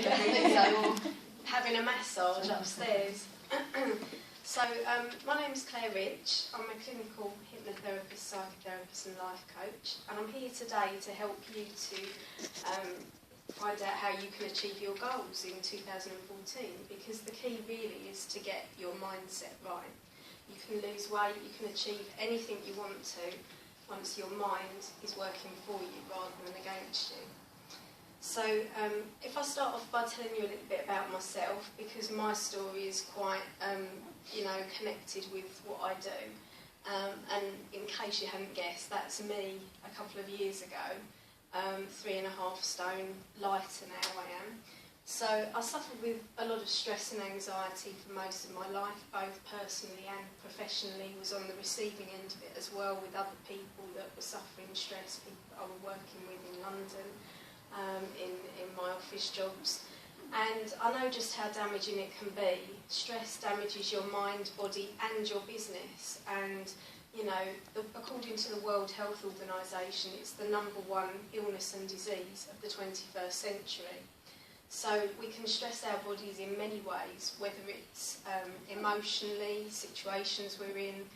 or having a massage upstairs. So, my name is Claire Rich. I'm a clinical hypnotherapist, psychotherapist and life coach, and I'm here today to help you to find out how you can achieve your goals in 2014, because the key really is to get your mindset right. You can lose weight, you can achieve anything you want to once your mind is working for you rather than against you. So if I start off by telling you a little bit about myself, because my story is quite, connected with what I do. And in case you hadn't guessed, that's me a couple of years ago, 3.5 stone lighter now I am. So I suffered with a lot of stress and anxiety for most of my life, both personally and professionally. Was on the receiving end of it as well, with other people that were suffering stress, people that I was working with in London, in my office jobs. And I know just how damaging it can be. Stress damages your mind, body and your business. And, according to the World Health Organisation, it's the #1 illness and disease of the 21st century. So we can stress our bodies in many ways, whether it's emotionally, situations we're in,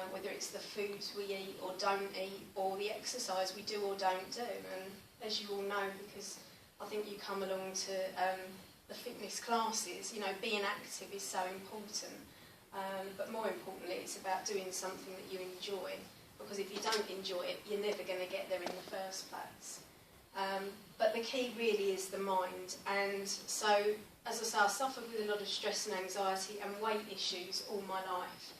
whether it's the foods we eat or don't eat, or the exercise we do or don't do. And as you all know, because I think you come along to the fitness classes, being active is so important. But more importantly, it's about doing something that you enjoy, because if you don't enjoy it, you're never going to get there in the first place. But the key really is the mind. And so, as I say, I suffered with a lot of stress and anxiety and weight issues all my life.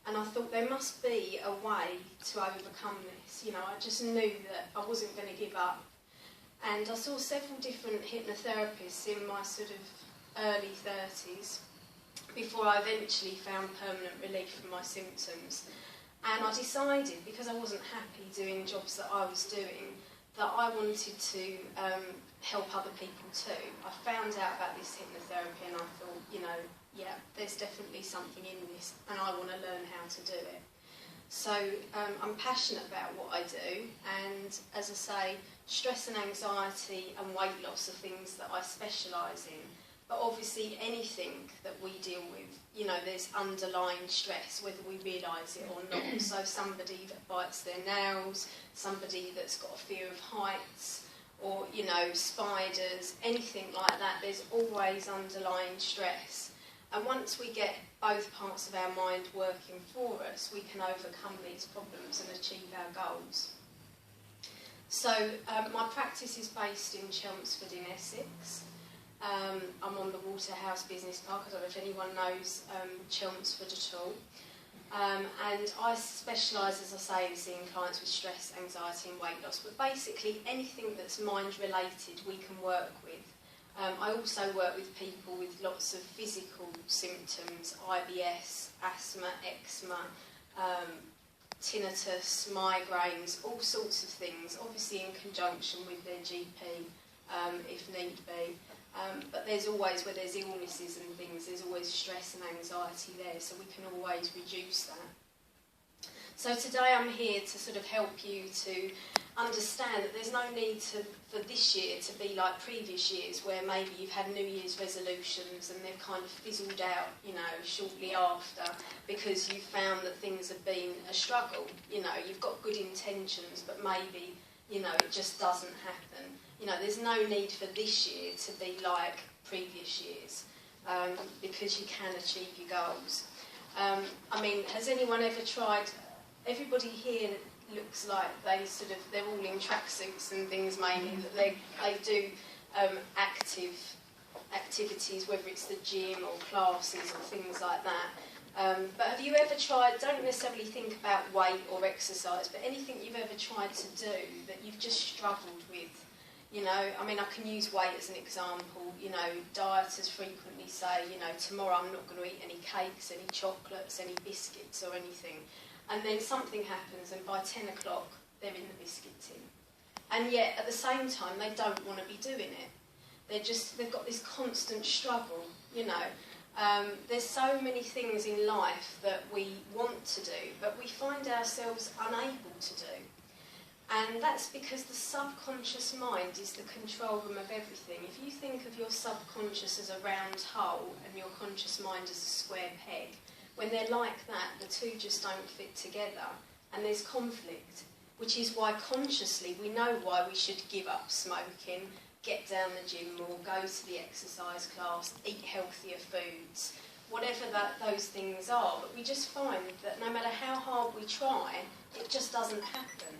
And I thought there must be a way to overcome this. I just knew that I wasn't going to give up. And I saw several different hypnotherapists in my sort of early 30s before I eventually found permanent relief from my symptoms. And I decided, because I wasn't happy doing jobs that I was doing, that I wanted to help other people too. I found out about this hypnotherapy and I thought, there's definitely something in this and I want to learn how to do it. So I'm passionate about what I do, and as I say, stress and anxiety and weight loss are things that I specialise in. But obviously anything that we deal with, there's underlying stress, whether we realise it or not. So somebody that bites their nails, somebody that's got a fear of heights, or, spiders, anything like that, there's always underlying stress. And once we get both parts of our mind working for us, we can overcome these problems and achieve our goals. So my practice is based in Chelmsford in Essex. I'm on the Waterhouse Business Park. I don't know if anyone knows Chelmsford at all. And I specialise, as I say, in seeing clients with stress, anxiety and weight loss. But basically anything that's mind related we can work with. I also work with people with lots of physical symptoms, IBS, asthma, eczema, tinnitus, migraines, all sorts of things, obviously in conjunction with their GP if need be. But there's always, where there's illnesses and things, there's always stress and anxiety there, so we can always reduce that. So today I'm here to sort of help you to understand that there's no need for this year to be like previous years, where maybe you've had New Year's resolutions and they've kind of fizzled out, shortly after, because you've found that things have been a struggle. You've got good intentions, but maybe, it just doesn't happen. There's no need for this year to be like previous years, because you can achieve your goals. Has anyone ever tried? Everybody here looks like they're all in tracksuits and things mainly, that they do activities, whether it's the gym or classes or things like that. But have you ever tried, don't necessarily think about weight or exercise, but anything you've ever tried to do that you've just struggled with? I can use weight as an example. Dieters frequently say, tomorrow I'm not going to eat any cakes, any chocolates, any biscuits or anything. And then something happens and by 10 o'clock they're in the biscuit tin. And yet at the same time they don't want to be doing it. They've got this constant struggle, There's so many things in life that we want to do, but we find ourselves unable to do. And that's because the subconscious mind is the control room of everything. If you think of your subconscious as a round hole and your conscious mind as a square peg, when they're like that, the two just don't fit together and there's conflict, which is why consciously we know why we should give up smoking, get down the gym more, go to the exercise class, eat healthier foods, whatever those things are. But we just find that no matter how hard we try, it just doesn't happen.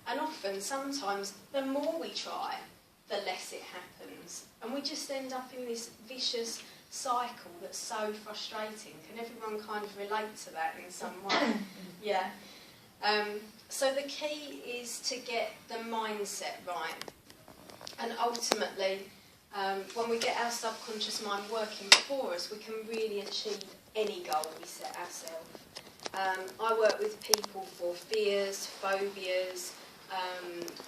And often, sometimes, the more we try, the less it happens. And we just end up in this vicious cycle that's so frustrating. Can everyone kind of relate to that in some way? Yeah. So the key is to get the mindset right. And ultimately, when we get our subconscious mind working for us, we can really achieve any goal we set ourselves. I work with people for fears, phobias,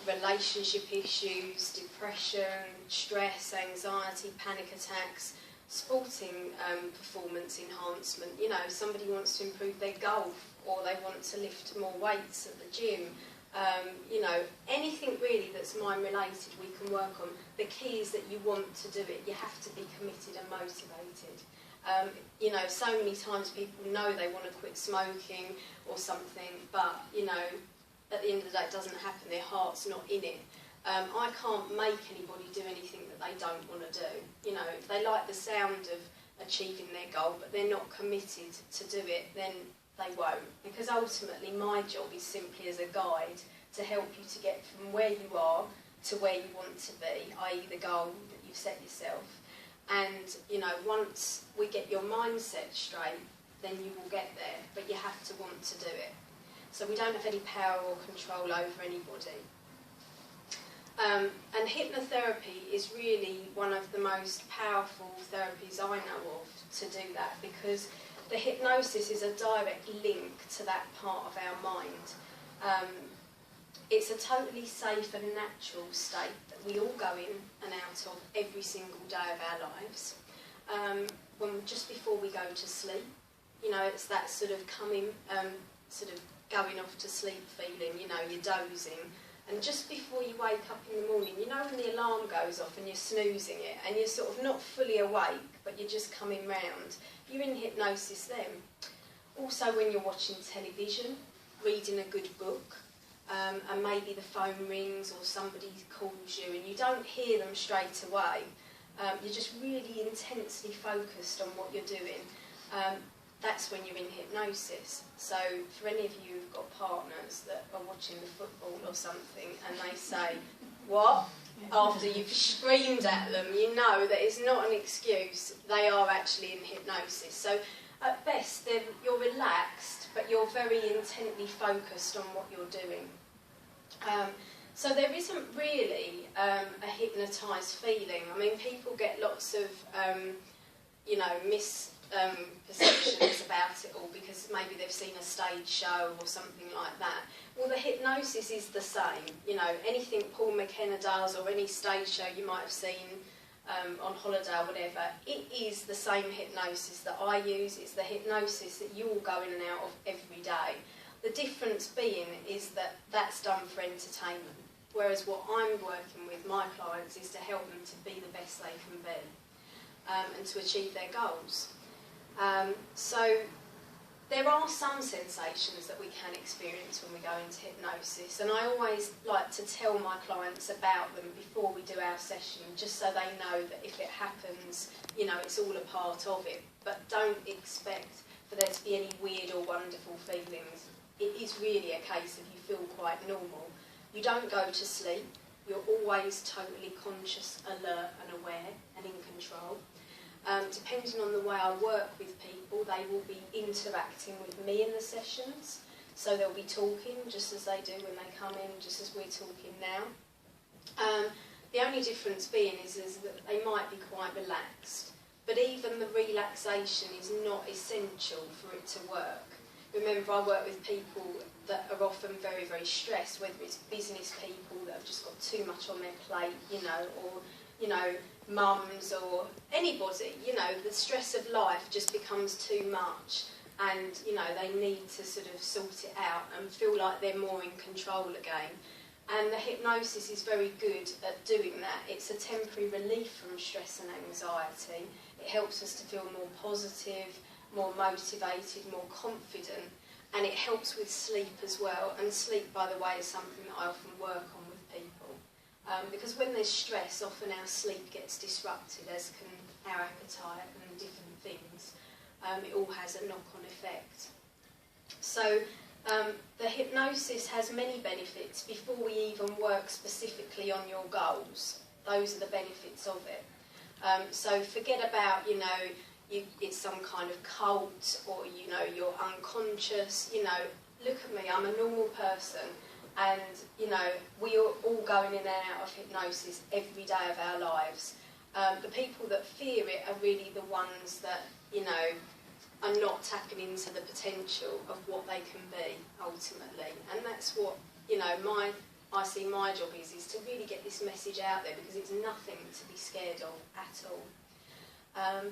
relationship issues, depression, stress, anxiety, panic attacks, sporting performance enhancement. You know, somebody wants to improve their golf, or they want to lift more weights at the gym. You know, anything really that's mind related we can work on. The key is that you want to do it. You have to be committed and motivated. You know, so many times people know they want to quit smoking or something, but, you know, at the end of the day it doesn't happen. Their heart's not in it. I can't make anybody do anything that they don't want to do. You know, if they like the sound of achieving their goal but they're not committed to do it, then they won't. Because ultimately my job is simply as a guide to help you to get from where you are to where you want to be, i.e. the goal that you've set yourself. And, you know, once we get your mindset straight, then you will get there, but you have to want to do it. So we don't have any power or control over anybody. And hypnotherapy is really one of the most powerful therapies I know of to do that, because the hypnosis is a direct link to that part of our mind. It's a totally safe and natural state that we all go in and out of every single day of our lives. Just before we go to sleep, you know, it's that sort of sort of going off to sleep feeling, you know, you're dozing. And just before you wake up in the morning, you know when the alarm goes off and you're snoozing it and you're sort of not fully awake, but you're just coming round, you're in hypnosis then. Also when you're watching television, reading a good book, and maybe the phone rings or somebody calls you and you don't hear them straight away, you're just really intensely focused on what you're doing. That's when you're in hypnosis. So for any of you who've got partners that are watching the football or something and they say, what? After you've screamed at them, you know that it's not an excuse. They are actually in hypnosis. So at best, you're relaxed, but you're very intently focused on what you're doing. So there isn't really a hypnotised feeling. I mean, people get lots of, you know, misperceptions about it all because maybe they've seen a stage show or something like that. Well, the hypnosis is the same. You know, anything Paul McKenna does or any stage show you might have seen on holiday or whatever, it is the same hypnosis that I use. It's the hypnosis that you all go in and out of every day. The difference being is that that's done for entertainment, whereas what I'm working with my clients is to help them to be the best they can be and to achieve their goals. So there are some sensations that we can experience when we go into hypnosis, and I always like to tell my clients about them before we do our session, just so they know that if it happens, you know, it's all a part of it. But don't expect for there to be any weird or wonderful feelings. It is really a case of you feel quite normal. You don't go to sleep. You're always totally conscious, alert and aware and in control. Depending on the way I work with people, they will be interacting with me in the sessions. So they'll be talking just as they do when they come in, just as we're talking now. The only difference being is that they might be quite relaxed. But even the relaxation is not essential for it to work. Remember, I work with people that are often very, very stressed, whether it's business people that have just got too much on their plate, you know, or, you know, mums or anybody, you know, the stress of life just becomes too much and, you know, they need to sort of sort it out and feel like they're more in control again. And the hypnosis is very good at doing that. It's a temporary relief from stress and anxiety. It helps us to feel more positive, more motivated, more confident, and it helps with sleep as well. And sleep, by the way, is something that I often work on with people. Because when there's stress, often our sleep gets disrupted, as can our appetite and different things. It all has a knock-on effect. So the hypnosis has many benefits before we even work specifically on your goals. Those are the benefits of it. So forget about, it's some kind of cult, or, you're unconscious. Look at me, I'm a normal person, and, we are all going in and out of hypnosis every day of our lives. The people that fear it are really the ones that, are not tapping into the potential of what they can be, ultimately. And that's what, I see my job is to really get this message out there, because it's nothing to be scared of at all.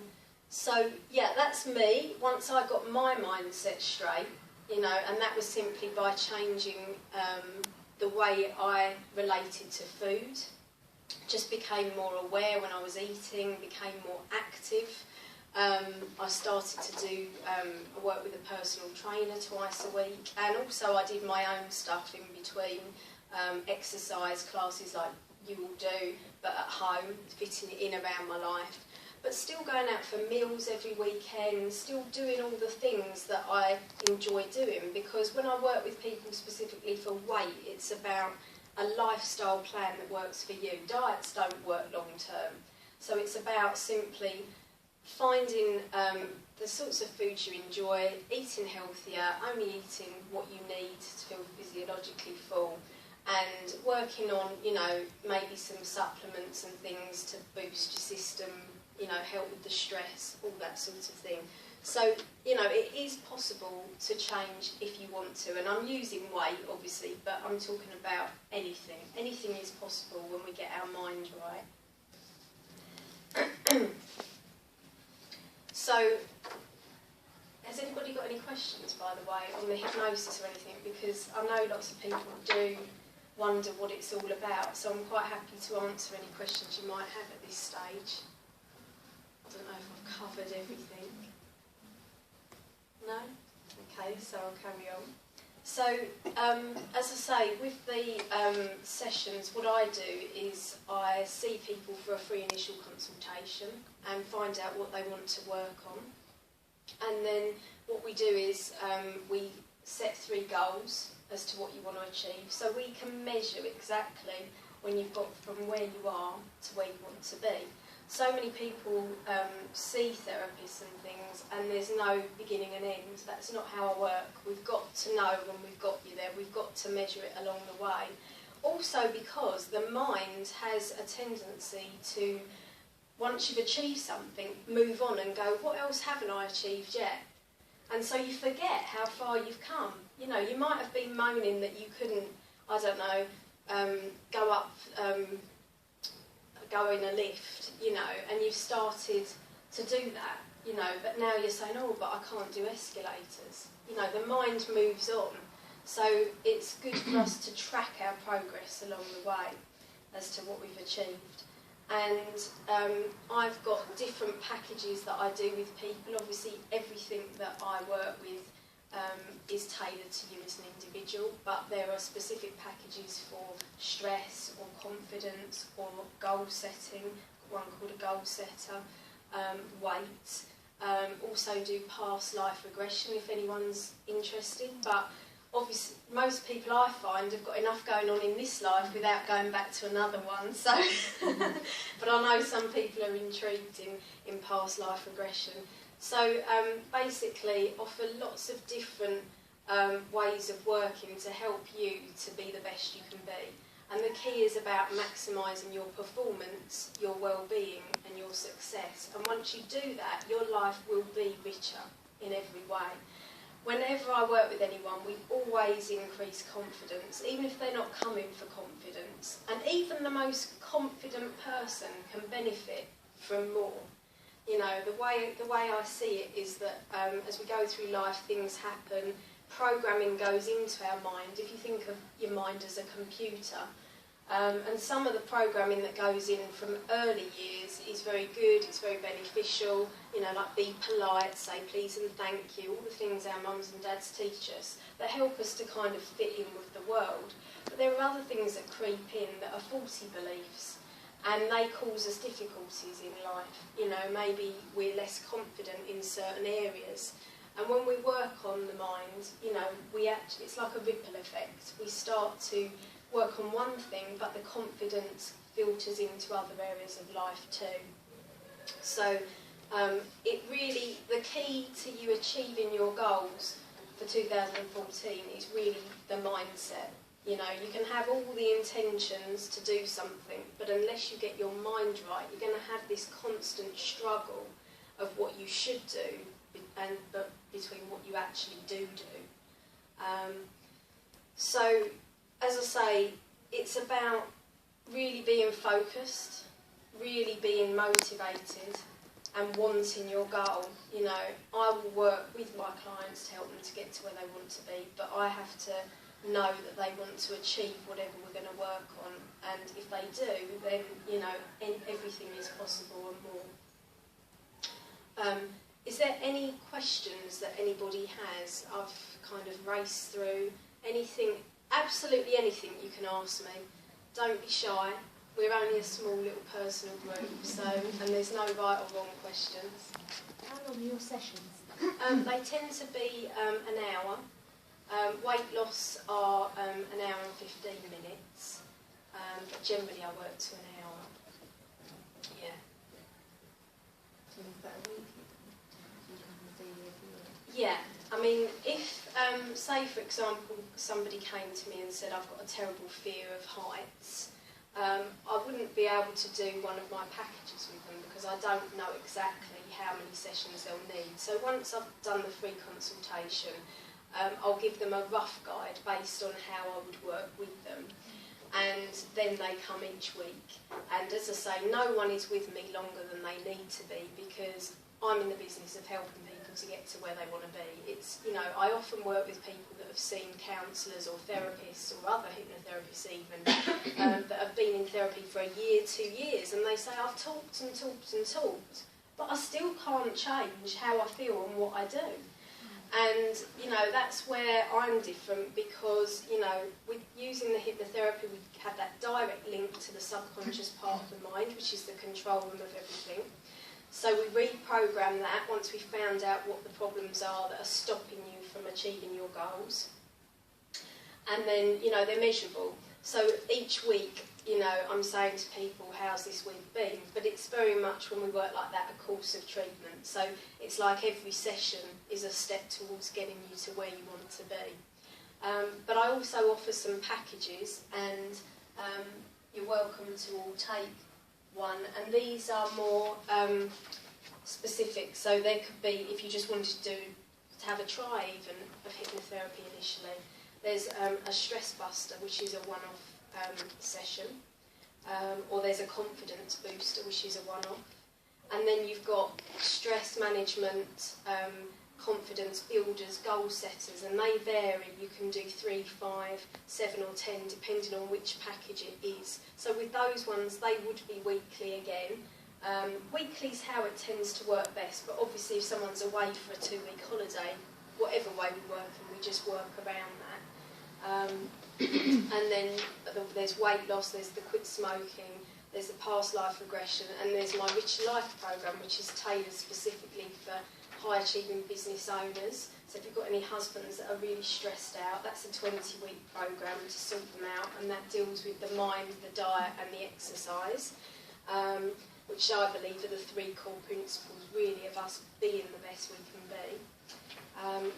So, yeah, that's me. Once I got my mindset straight, and that was simply by changing the way I related to food. Just became more aware when I was eating, became more active. I started to do, I work with a personal trainer twice a week, and also I did my own stuff in between, exercise classes like you all do, but at home, fitting it in around my life. But still going out for meals every weekend, still doing all the things that I enjoy doing, because when I work with people specifically for weight, it's about a lifestyle plan that works for you. Diets don't work long term. So it's about simply finding the sorts of foods you enjoy, eating healthier, only eating what you need to feel physiologically full, and working on, maybe some supplements and things to boost your system, help with the stress, all that sort of thing. So, it is possible to change if you want to, and I'm using weight, obviously, but I'm talking about anything. Anything is possible when we get our mind right. So, has anybody got any questions, by the way, on the hypnosis or anything? Because I know lots of people do wonder what it's all about, so I'm quite happy to answer any questions you might have at this stage. I don't know if I've covered everything. No? Okay, so I'll carry on. So, as I say, with the sessions, what I do is I see people for a free initial consultation and find out what they want to work on. And then what we do is we set 3 goals as to what you want to achieve, so we can measure exactly when you've got from where you are to where you want to be. So many people see therapists and things, and there's no beginning and end. That's not how I work. We've got to know when we've got you there. We've got to measure it along the way. Also because the mind has a tendency to, once you've achieved something, move on and go, what else haven't I achieved yet? And so you forget how far you've come. You might have been moaning that you couldn't, I don't know, go up... go in a lift, and you've started to do that, but now you're saying, oh, but I can't do escalators. The mind moves on. So it's good for us to track our progress along the way as to what we've achieved. And I've got different packages that I do with people. Obviously, everything that I work with is tailored to you as an individual, but there are specific packages for stress or confidence or goal setting, one called a goal setter, weight, also do past life regression if anyone's interested, but obviously most people I find have got enough going on in this life without going back to another one, so but I know some people are intrigued in past life regression. So basically offer lots of different ways of working to help you to be the best you can be. And the key is about maximising your performance, your well-being and your success. And once you do that, your life will be richer in every way. Whenever I work with anyone, we always increase confidence, even if they're not coming for confidence. And even the most confident person can benefit from more. The way I see it is that as we go through life, things happen, programming goes into our mind. If you think of your mind as a computer, and some of the programming that goes in from early years is very good, it's very beneficial, you know, like be polite, say please and thank you, all the things our mums and dads teach us that help us to kind of fit in with the world. But there are other things that creep in that are faulty beliefs, and they cause us difficulties in life. You know, maybe we're less confident in certain areas. And when we work on the mind, you know, it's like a ripple effect. We start to work on one thing, but the confidence filters into other areas of life too. So the key to you achieving your goals for 2014 is really the mindset. You know, you can have all the intentions to do something, but unless you get your mind right, you're going to have this constant struggle of what you should do but between what you actually do. So, as I say, it's about really being focused, really being motivated and wanting your goal. You know, I will work with my clients to help them to get to where they want to be, but I have to know that they want to achieve whatever we're going to work on, and if they do, then, you know, everything is possible and more. Is there any questions that anybody has? I've kind of raced through anything, absolutely anything you can ask me. Don't be shy. We're only a small little personal group, so, and there's no right or wrong questions. How long are your sessions? They tend to be an hour. Weight loss are an hour and 15 minutes, but generally I work to an hour. Yeah. So is that a week? Yeah, I mean, if, say for example, somebody came to me and said, I've got a terrible fear of heights, I wouldn't be able to do one of my packages with them because I don't know exactly how many sessions they'll need. So once I've done the free consultation, I'll give them a rough guide based on how I would work with them. And then they come each week. And as I say, no one is with me longer than they need to be because I'm in the business of helping people to get to where they want to be. It's, you know, I often work with people that have seen counsellors or therapists or other hypnotherapists even that have been in therapy for a year, 2 years, and they say, I've talked and talked and talked, but I still can't change how I feel and what I do. And, you know, that's where I'm different because, you know, with using the hypnotherapy, we have that direct link to the subconscious part of the mind, which is the control room of everything. So we reprogram that once we've found out what the problems are that are stopping you from achieving your goals. And then, you know, they're measurable. So each week, you know, I'm saying to people, how's this week been? But it's very much, when we work like that, a course of treatment. So it's like every session is a step towards getting you to where you want to be. But I also offer some packages, and you're welcome to all take one. And these are more specific. So there could be, if you just wanted to have a try even of hypnotherapy initially, there's a stress buster, which is a one-off session, or there's a confidence booster, which is a one-off, and then you've got stress management, confidence builders, goal setters, and they vary. You can do 3, 5, 7 or 10 depending on which package it is. So with those ones, they would be weekly again. Weekly is how it tends to work best, but obviously if someone's away for a 2-week holiday, whatever way we work, and we just work around that. And then there's weight loss, there's the quit smoking, there's the past life regression, and there's my Richer Life programme, which is tailored specifically for high achieving business owners. So if you've got any husbands that are really stressed out, that's a 20-week programme to sort them out, and that deals with the mind, the diet and the exercise, which I believe are the 3 core principles really of us being the best we can be.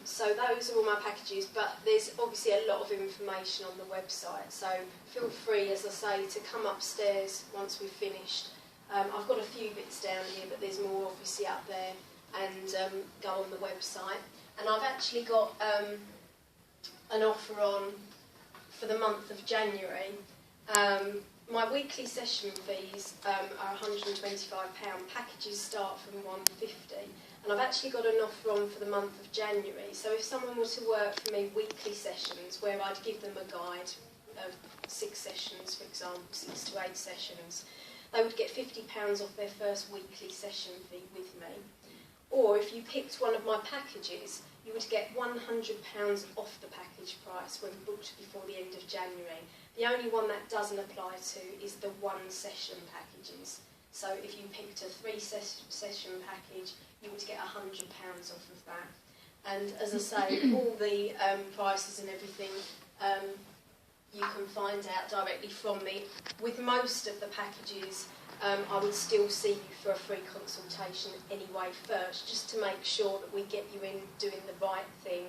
So those are all my packages, but there's obviously a lot of information on the website, so feel free, as I say, to come upstairs once we've finished. I've got a few bits down here, but there's more obviously up there, and go on the website. And I've actually got an offer on for the month of January, my weekly session fees are £125. Packages start from £150, and I've actually got an offer on for the month of January. So if someone were to work for me weekly sessions, where I'd give them a guide of 6 sessions, for example, 6 to 8 sessions, they would get £50 off their first weekly session fee with me. Or if you picked one of my packages, you would get £100 off the package price when booked before the end of January. The only one that doesn't apply to is the 1-session packages. So if you picked a 3-session package, you would get £100 off of that. And as I say, all the prices and everything you can find out directly from me. With most of the packages, I would still see you for a free consultation anyway first, just to make sure that we get you in doing the right thing,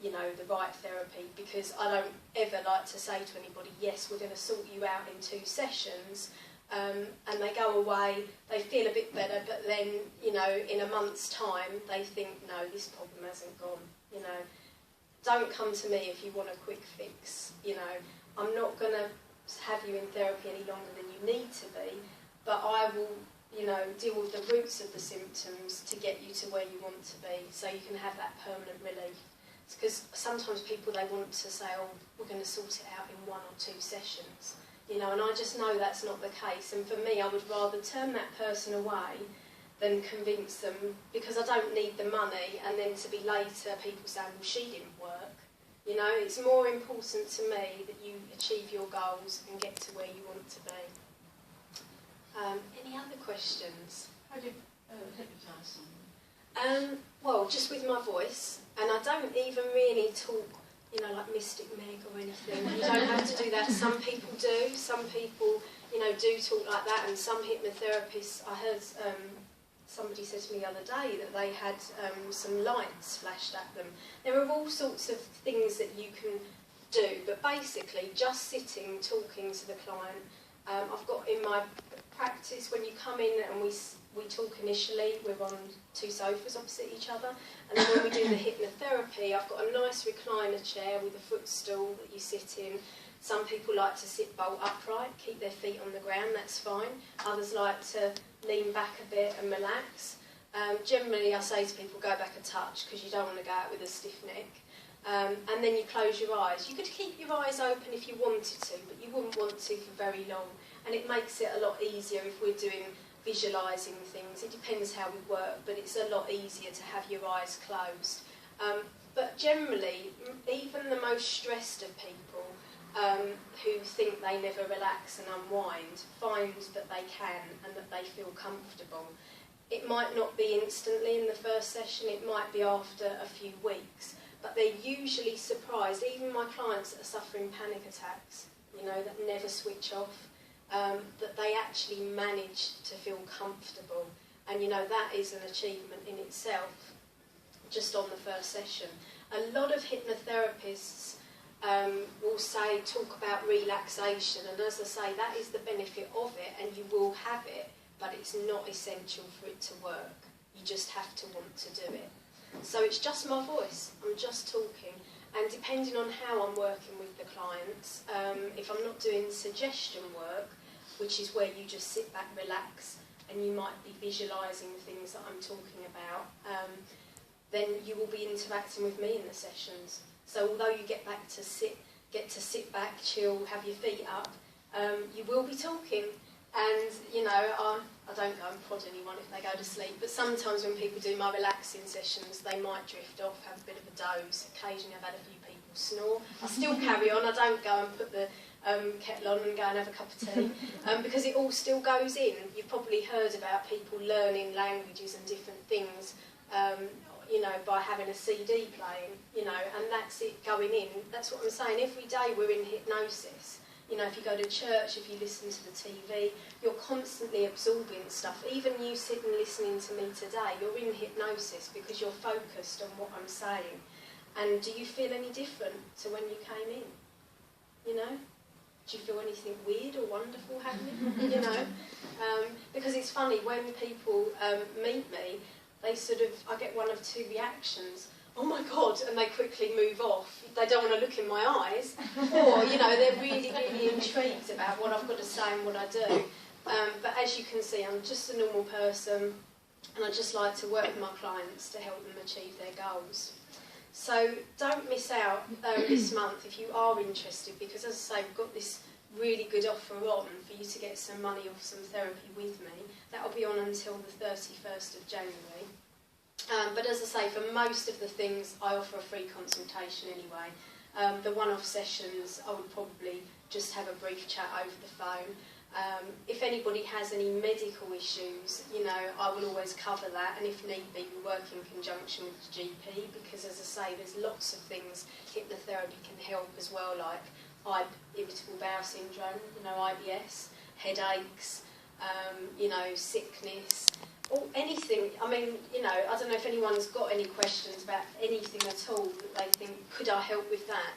you know, the right therapy, because I don't ever like to say to anybody, yes, we're going to sort you out in 2 sessions, and they go away, they feel a bit better, but then, you know, in a month's time, they think, no, this problem hasn't gone, you know. Don't come to me if you want a quick fix, you know. I'm not going to have you in therapy any longer than you need to be, but I will, you know, deal with the roots of the symptoms to get you to where you want to be, so you can have that permanent relief. Because sometimes people, they want to say, oh, we're going to sort it out in 1 or 2 sessions, you know, and I just know that's not the case. And for me, I would rather turn that person away than convince them, because I don't need the money, and then to be later people saying, well, she didn't work. You know, it's more important to me that you achieve your goals and get to where you want to be. Any other questions? How do you hypnotise someone? Well, just with my voice, and I don't even really talk, you know, like Mystic Meg or anything. You don't have to do that. Some people do. Some people, you know, do talk like that, and some hypnotherapists, I heard somebody said to me the other day that they had some lights flashed at them. There are all sorts of things that you can do, but basically just sitting, talking to the client. I've got in my practice, when you come in and we talk initially, we're on 2 sofas opposite each other, and then when we do the hypnotherapy, I've got a nice recliner chair with a footstool that you sit in. Some people like to sit bolt upright, keep their feet on the ground, that's fine. Others like to lean back a bit and relax. Generally, I say to people, go back a touch, because you don't want to go out with a stiff neck. And then you close your eyes. You could keep your eyes open if you wanted to, but you wouldn't want to for very long. And it makes it a lot easier if we're doing visualising things. It depends how we work, but it's a lot easier to have your eyes closed. But generally, even the most stressed of people, who think they never relax and unwind, find that they can and that they feel comfortable. It might not be instantly in the first session, it might be after a few weeks, but they're usually surprised. Even my clients that are suffering panic attacks, you know, that never switch off, that they actually manage to feel comfortable. And, you know, that is an achievement in itself, just on the first session. A lot of hypnotherapists will say, talk about relaxation, and as I say, that is the benefit of it, and you will have it, but it's not essential for it to work. You just have to want to do it. So it's just my voice, I'm just talking, and depending on how I'm working with the clients, if I'm not doing suggestion work, which is where you just sit back, relax, and you might be visualising the things that I'm talking about, then you will be interacting with me in the sessions. So although you get to sit back, chill, have your feet up, you will be talking. And, you know, I don't go and prod anyone if they go to sleep, but sometimes when people do my relaxing sessions, they might drift off, have a bit of a doze. Occasionally I've had a few people snore. I still carry on, I don't go and put the kettle on and go and have a cup of tea, because it all still goes in. You've probably heard about people learning languages and different things, you know, by having a CD playing, you know, and that's it going in. That's what I'm saying. Every day we're in hypnosis. You know, if you go to church, if you listen to the TV, you're constantly absorbing stuff. Even you sitting listening to me today, you're in hypnosis because you're focused on what I'm saying. And do you feel any different to when you came in? You know? Do you feel anything weird or wonderful happening? You know? Because it's funny, when people meet me, they sort of, I get one of 2 reactions. oh my God, and they quickly move off. They don't want to look in my eyes, or, you know, they're really, really intrigued about what I've got to say and what I do. But as you can see, I'm just a normal person, and I just like to work with my clients to help them achieve their goals. So don't miss out this month if you are interested, because as I say, we've got this really good offer on for you to get some money off some therapy with me. That'll be on until the 31st of January. But as I say, for most of the things, I offer a free consultation anyway. The one-off sessions, I would probably just have a brief chat over the phone. If anybody has any medical issues, you know, I will always cover that, and if need be, we work in conjunction with the GP, because as I say, there's lots of things hypnotherapy can help as well, like irritable bowel syndrome, you know, IBS, headaches, you know, sickness, or anything. I mean, you know, I don't know if anyone's got any questions about anything at all that they think, could I help with that?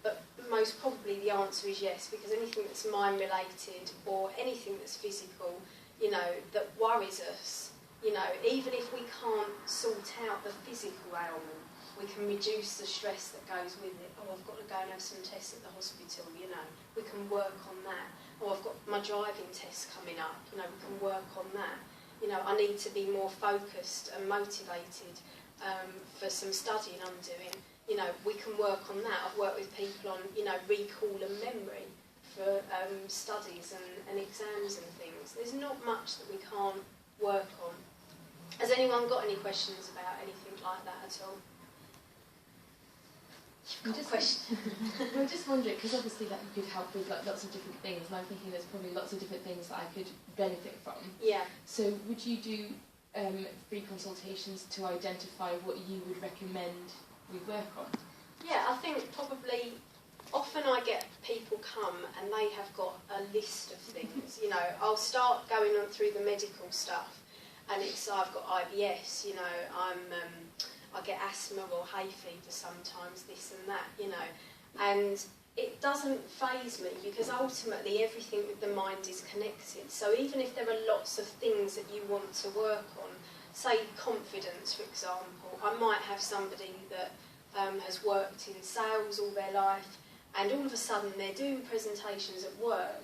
But most probably the answer is yes, because anything that's mind-related or anything that's physical, you know, that worries us, you know, even if we can't sort out the physical ailment, we can reduce the stress that goes with it. Oh, I've got to go and have some tests at the hospital, you know, we can work on that. Oh, I've got my driving test coming up, you know, we can work on that. You know, I need to be more focused and motivated for some studying I'm doing. You know, we can work on that. I've worked with people on, you know, recall and memory for studies and exams and things. There's not much that we can't work on. Has anyone got any questions about anything like that at all? You've got a question? I'm just wondering, because obviously that you could help with like lots of different things, and I'm thinking there's probably lots of different things that I could benefit from. Yeah. So would you do free consultations to identify what you would recommend we work on? Yeah, I think probably often I get people come and they have got a list of things. You know, I'll start going on through the medical stuff, and it's I've got IBS. You know, I get asthma or hay fever sometimes, this and that. You know, and it doesn't faze me, because ultimately everything with the mind is connected. So even if there are lots of things that you want to work on, say confidence, for example, I might have somebody that has worked in sales all their life, and all of a sudden they're doing presentations at work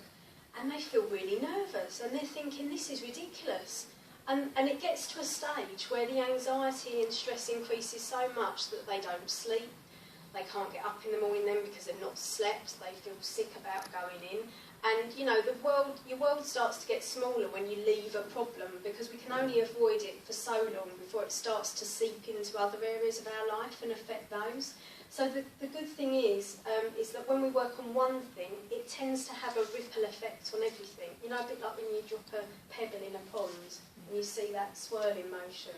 and they feel really nervous and they're thinking, this is ridiculous. And it gets to a stage where the anxiety and stress increases so much that they don't sleep, they can't get up in the morning then because they've not slept, they feel sick about going in. And, you know, your world starts to get smaller when you leave a problem, because we can only avoid it for so long before it starts to seep into other areas of our life and affect those. So the good thing is that when we work on one thing, it tends to have a ripple effect on everything. You know, a bit like when you drop a pebble in a pond and you see that swirling motion.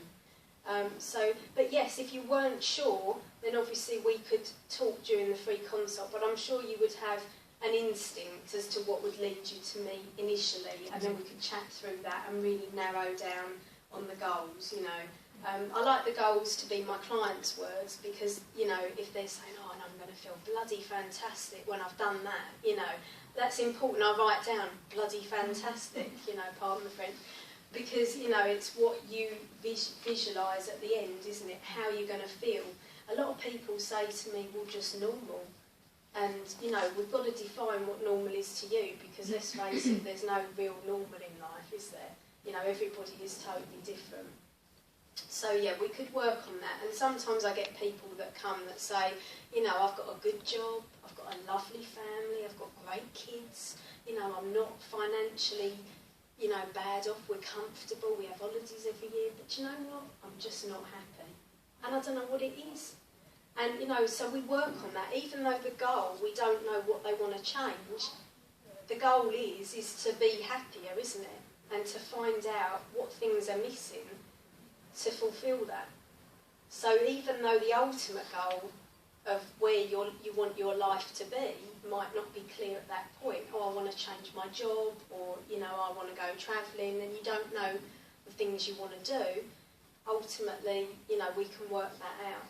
But yes, if you weren't sure, then obviously we could talk during the free consult, but I'm sure you would have an instinct as to what would lead you to me initially, and then we could chat through that and really narrow down on the goals, you know. I like the goals to be my clients' words, because, you know, if they're saying, oh, and I'm going to feel bloody fantastic when I've done that, you know, that's important. I write down bloody fantastic, you know, pardon the French, because, you know, it's what you visualise at the end, isn't it, how you're going to feel. A lot of people say to me, well, just normal. And, you know, we've got to define what normal is to you, because let's face it, there's no real normal in life, is there? You know, everybody is totally different. So, yeah, we could work on that. And sometimes I get people that come that say, you know, I've got a good job, I've got a lovely family, I've got great kids, you know, I'm not financially, you know, bad off, we're comfortable, we have holidays every year, but you know what? I'm just not happy. And I don't know what it is. And, you know, so we work on that. Even though the goal, we don't know what they want to change, the goal is to be happier, isn't it? And to find out what things are missing to fulfil that. So even though the ultimate goal of where you want your life to be might not be clear at that point, oh, I want to change my job, or, you know, I want to go travelling, and you don't know the things you want to do, ultimately, you know, we can work that out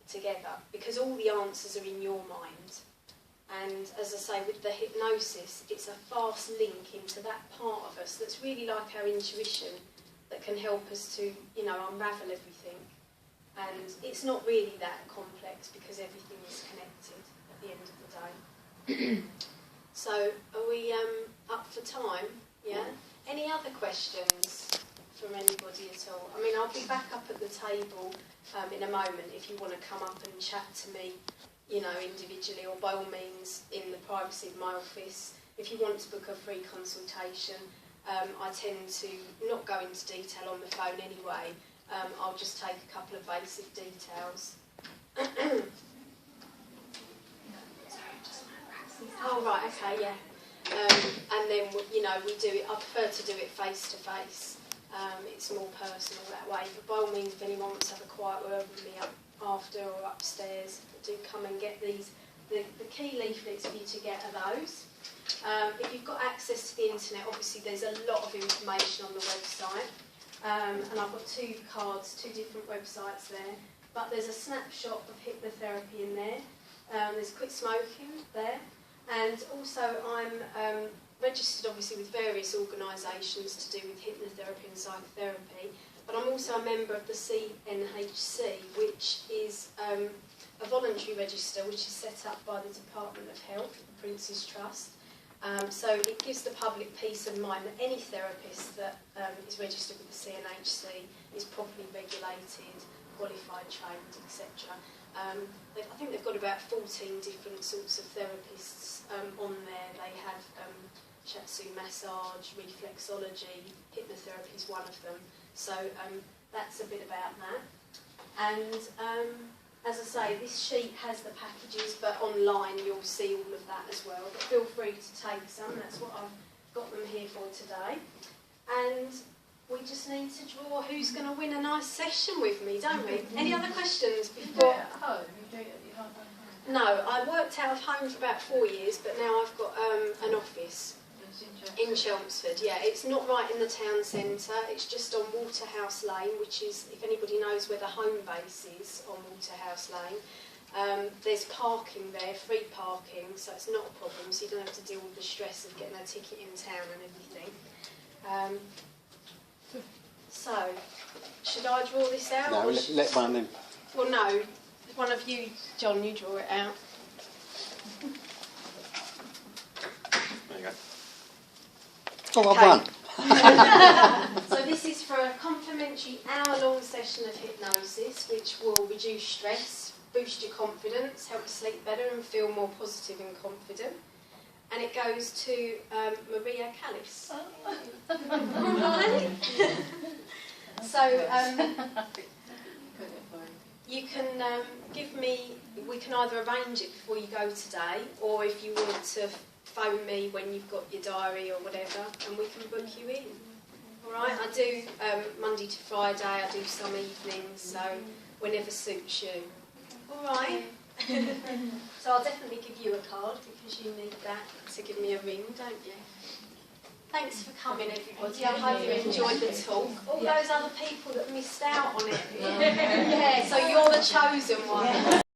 together, because all the answers are in your mind. And as I say, with the hypnosis, it's a fast link into that part of us that's really like our intuition, that can help us to, you know, unravel everything. And it's not really that complex because everything is connected at the end of the day. So, are we up for time? Yeah? Any other questions from anybody at all? I mean, I'll be back up at the table in a moment if you want to come up and chat to me, you know, individually, or by all means in the privacy of my office. If you want to book a free consultation, I tend to not go into detail on the phone anyway. I'll just take a couple of basic details. Oh, right, okay, yeah. And then, you know, we do it, I prefer to do it face to face. It's more personal that way. But by all means, if anyone wants to have a quiet word with me up after or upstairs, do come and get these. The key leaflets for you to get are those. If you've got access to the internet, obviously there's a lot of information on the website. And I've got 2 cards, 2 different websites there. But there's a snapshot of hypnotherapy in there. There's quit smoking there. And also I'm registered obviously with various organisations to do with hypnotherapy and psychotherapy. But I'm also a member of the CNHC, which is a voluntary register which is set up by the Department of Health, the Prince's Trust. So it gives the public peace of mind that any therapist that is registered with the CNHC is properly regulated, qualified, trained, etc. I think they've got about 14 different sorts of therapists on there. They have shiatsu massage, reflexology, hypnotherapy is one of them. So that's a bit about that. And as I say, this sheet has the packages, but online you'll see all of that as well. But feel free to take some, that's what I've got them here for today. And we just need to draw who's going to win a nice session with me, don't we? Any other questions before? At home, you do it at your home. No, I worked out of home for about 4 years, but now I've got an office in Chelmsford. Yeah, it's not right in the town centre. It's just on Waterhouse Lane, which is, if anybody knows where the home base is, on Waterhouse Lane. There's parking there, free parking, so it's not a problem. So you don't have to deal with the stress of getting a ticket in town and everything. So, should I draw this out? No, let one in. Well, no. One of you, John, you draw it out. There you go. Oh, I've won. So this is for a complimentary hour-long session of hypnosis, which will reduce stress, boost your confidence, help you sleep better and feel more positive and confident. And it goes to Maria Callis. Right. So you can give me, we can either arrange it before you go today, or if you want to phone me when you've got your diary or whatever, and we can book you in. Alright, I do Monday to Friday, I do some evenings, so whenever suits you. Alright. So I'll definitely give you a card because you need that to give me a ring, don't you? Thanks for coming, everybody. I hope you enjoyed the talk. All those other people that missed out on it. Yeah. So you're the chosen one.